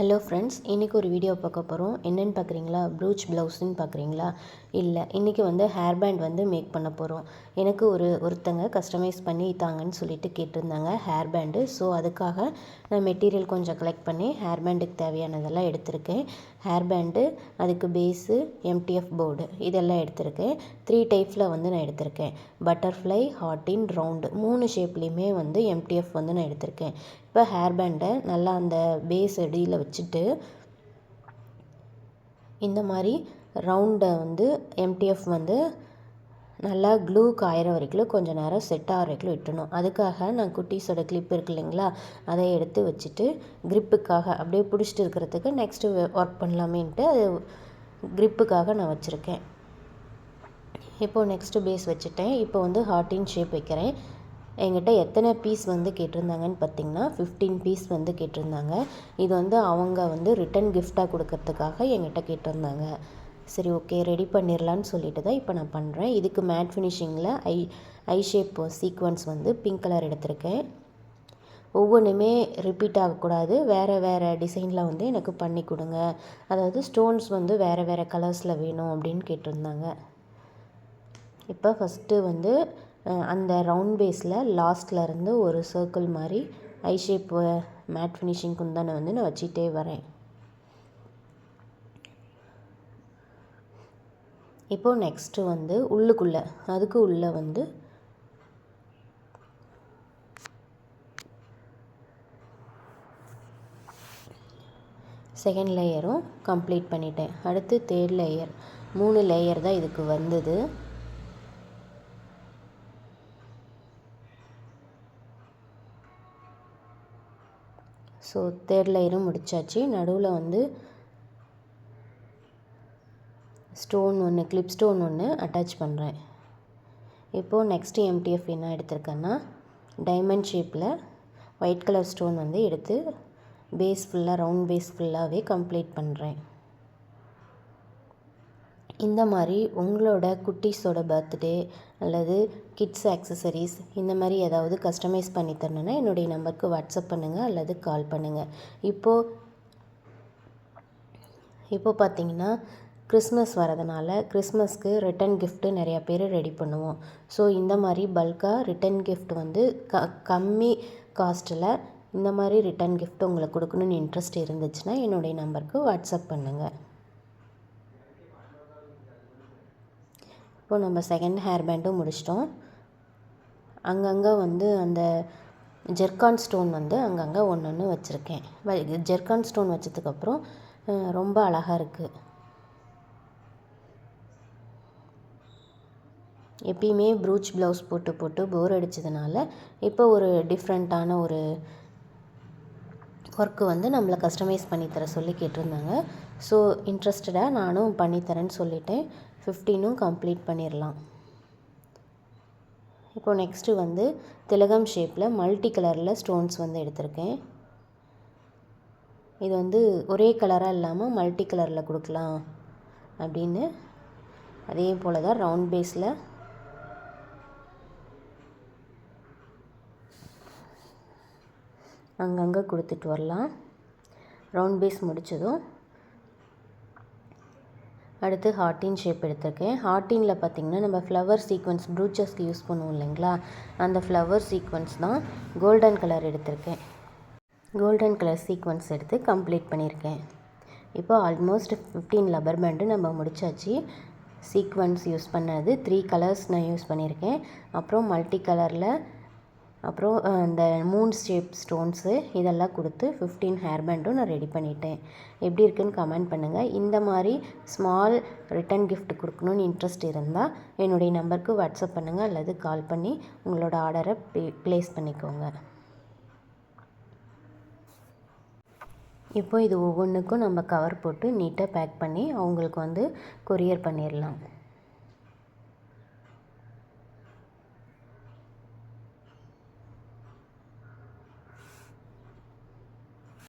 Hello friends, இன்றைக்கி ஒரு video பார்க்க போகிறோம். என்னென்னு பார்க்குறீங்களா? ப்ரூச் ப்ளவுஸ்ன்னு பார்க்குறீங்களா? இல்லை, இன்றைக்கி வந்து ஹேர் பேண்ட் வந்து மேக் பண்ண போகிறோம். எனக்கு ஒருத்தங்க கஸ்டமைஸ் பண்ணி தாங்கன்னு சொல்லிட்டு கேட்டிருந்தாங்க ஹேர் பேண்டு. ஸோ அதுக்காக நான் மெட்டீரியல் கொஞ்சம் கலெக்ட் பண்ணி ஹேர் பேண்டுக்கு தேவையானதெல்லாம் எடுத்திருக்கேன். ஹேர் பேண்டு, அதுக்கு பேஸு, எம்டிஎஃப் போர்டு இதெல்லாம் எடுத்திருக்கேன். 3 டைப்ஸில் வந்து நான் எடுத்திருக்கேன். பட்டர்ஃப்ளை, ஹார்டின், ரவுண்டு 3 ஷேப்லேயுமே வந்து எம்டிஎஃப் வந்து நான் எடுத்திருக்கேன். இப்போ ஹேர் பேண்டை நல்லா அந்த பேஸ் அடியில் வச்சுட்டு இந்த மாதிரி ரவுண்டை வந்து எம்டிஎஃப் வந்து நல்லா க்ளூ காயிற வரைக்கும் கொஞ்சம் நேரம் செட் ஆகிற வரைக்கும் விட்டணும். அதுக்காக நான் குட்டீஸோட கிளிப் இருக்கு இல்லைங்களா, அதை எடுத்து வச்சுட்டு க்ரிப்புக்காக அப்படியே பிடிச்சிட்டு இருக்கிறதுக்கு நெக்ஸ்ட்டு ஒர்க் பண்ணலாமேன்ட்டு அது க்ரிப்புக்காக நான் வச்சுருக்கேன். இப்போது நெக்ஸ்ட்டு பேஸ் வச்சுட்டேன். இப்போ வந்து ஹார்ட்டின் ஷேப் வைக்கிறேன். என்கிட்ட எத்தனை பீஸ் வந்து கேட்டிருந்தாங்கன்னு பார்த்திங்கன்னா 15 பீஸ் வந்து கேட்டிருந்தாங்க. இது வந்து அவங்க வந்து ரிட்டன் கிஃப்டாக கொடுக்கறதுக்காக என்கிட்ட கேட்டிருந்தாங்க. சரி, ஓகே, ரெடி பண்ணிடலான்னு சொல்லிட்டு தான் இப்போ நான் பண்ணுறேன். இதுக்கு மேட் ஃபினிஷிங்கில் ஐ ஷேப் சீக்வன்ஸ் வந்து பிங்க் கலர் எடுத்திருக்கேன். ஒவ்வொன்றுமே ரிப்பீட் ஆகக்கூடாது, வேறு டிசைனில் வந்து எனக்கு பண்ணி கொடுங்க, அதாவது ஸ்டோன்ஸ் வந்து வேறு கலர்ஸில் வேணும் அப்படின்னு கேட்டிருந்தாங்க. இப்போ ஃபஸ்ட்டு வந்து அந்த ரவுண்ட் பேஸில் லாஸ்ட்லேருந்து ஒரு சர்க்கிள் மாதிரி ஐ ஷேப் மேட் ஃபினிஷிங் குந்தானை வந்து நான் வச்சுட்டே வரேன். இப்போது நெக்ஸ்ட்டு வந்து உள்ளுக்குள்ளே அதுக்கு உள்ளே வந்து செகண்ட் லேயரும் கம்ப்ளீட் பண்ணிட்டேன். அடுத்து தேர்ட் லேயர், 3 லேயர் தான் இதுக்கு வந்தது. ஸோ தேர்ட் லேயரும் முடித்தாச்சு. நடுவில் வந்து ஸ்டோன் ஒன்று, கிளிப் ஸ்டோன் ஒன்று அட்டாச் பண்ணுறேன். இப்போது நெக்ஸ்ட்டு எம்டிஎஃப் என்ன எடுத்திருக்கேன்னா டைமண்ட் ஷேப்பில் ஒயிட் கலர் ஸ்டோன் வந்து எடுத்து பேஸ் ஃபுல்லாக ரவுண்ட் பேஸ் ஃபுல்லாகவே கம்ப்ளீட் பண்ணுறேன். இந்த மாதிரி உங்களோட குட்டீஸோட பர்த்டே அல்லது கிட்ஸ் ஆக்சசரிஸ் இந்த மாதிரி ஏதாவது கஸ்டமைஸ் பண்ணி தரணுன்னா என்னுடைய நம்பருக்கு வாட்ஸ்அப் பண்ணுங்கள் அல்லது கால் பண்ணுங்கள். இப்போது பார்த்தீங்கன்னா கிறிஸ்மஸ் வரதுனால கிறிஸ்மஸ்க்கு ரிட்டன் கிஃப்ட்டு நிறையா பேர் ரெடி பண்ணுவோம். ஸோ இந்த மாதிரி பல்காக ரிட்டன் கிஃப்ட் வந்து கம்மி காஸ்ட்டில் இந்த மாதிரி ரிட்டன் கிஃப்ட் உங்களுக்கு கொடுக்கணுன்னு இன்ட்ரெஸ்ட் இருந்துச்சுன்னா என்னுடைய நம்பருக்கு வாட்ஸ்அப் பண்ணுங்கள். இப்போது நம்ம செகண்ட் ஹேர் பேண்டும் முடிச்சிட்டோம். அங்கங்கே வந்து அந்த ஜெர்கான் ஸ்டோன் வந்து அங்கங்கே ஒன்று வச்சுருக்கேன். ஜெர்கான் ஸ்டோன் வச்சதுக்கப்புறம் ரொம்ப அழகாக இருக்குது. எப்பயுமே ப்ரூச் ப்ளவுஸ் போட்டு போர் அடித்ததுனால இப்போ ஒரு டிஃப்ரெண்ட்டான ஒரு ஒர்க்கு வந்து நம்மளை கஸ்டமைஸ் பண்ணித்தர சொல்லி கேட்டிருந்தாங்க. ஸோ இன்ட்ரெஸ்டடாக நானும் பண்ணித்தரேன்னு சொல்லிட்டேன். 15ம் கம்ப்ளீட் பண்ணிடலாம். இப்போது நெக்ஸ்ட்டு வந்து திலகம் ஷேப்பில் மல்டி கலரில் ஸ்டோன்ஸ் வந்து எடுத்திருக்கேன். இது வந்து ஒரே கலராக இல்லாமல் மல்டி கலரில் கொடுக்கலாம் அப்படின்னு அதே போல் தான் ரவுண்ட் பேஸில் அங்கங்கே கொடுத்துட்டு வரலாம். ரவுண்ட் பேஸ் முடித்ததும் அடுத்து ஹார்ட்டின் ஷேப் எடுத்திருக்கேன். ஹார்ட்டினில் பார்த்திங்கன்னா நம்ம ஃப்ளவர் சீக்வன்ஸ் ப்ரூச்சஸ்க்கு யூஸ் பண்ணுவோம் இல்லைங்களா, அந்த ஃப்ளவர் சீக்வன்ஸ் தான் கோல்டன் கலர் எடுத்திருக்கேன். கோல்டன் கலர் சீக்வன்ஸ் எடுத்து கம்ப்ளீட் பண்ணியிருக்கேன். இப்போ ஆல்மோஸ்ட் 15 லப்பர் பேண்டு நம்ம முடித்தாச்சு. சீக்வன்ஸ் யூஸ் பண்ணது 3 கலர்ஸ் நான் யூஸ் பண்ணியிருக்கேன். அப்புறம் மல்டி கலரில் அப்புறம் இந்த மூன் ஷேப் ஸ்டோன்ஸு இதெல்லாம் கொடுத்து 15 ஹேர் பேண்டும் நான் ரெடி பண்ணிட்டேன். எப்படி இருக்குதுன்னு கமெண்ட் பண்ணுங்கள். இந்த மாதிரி ஸ்மால் ரிட்டன் கிஃப்ட் கொடுக்கணுன்னு இன்ட்ரெஸ்ட் இருந்தால் என்னுடைய நம்பருக்கு வாட்ஸ்அப் பண்ணுங்கள் அல்லது கால் பண்ணி உங்களோட ஆர்டரை ப்ளேஸ் பண்ணிக்கோங்க. இப்போ இது ஒவ்வொன்றுக்கும் நம்ம கவர் போட்டு நீட்டாக பேக் பண்ணி அவங்களுக்கு வந்து கொரியர் பண்ணிடலாம்.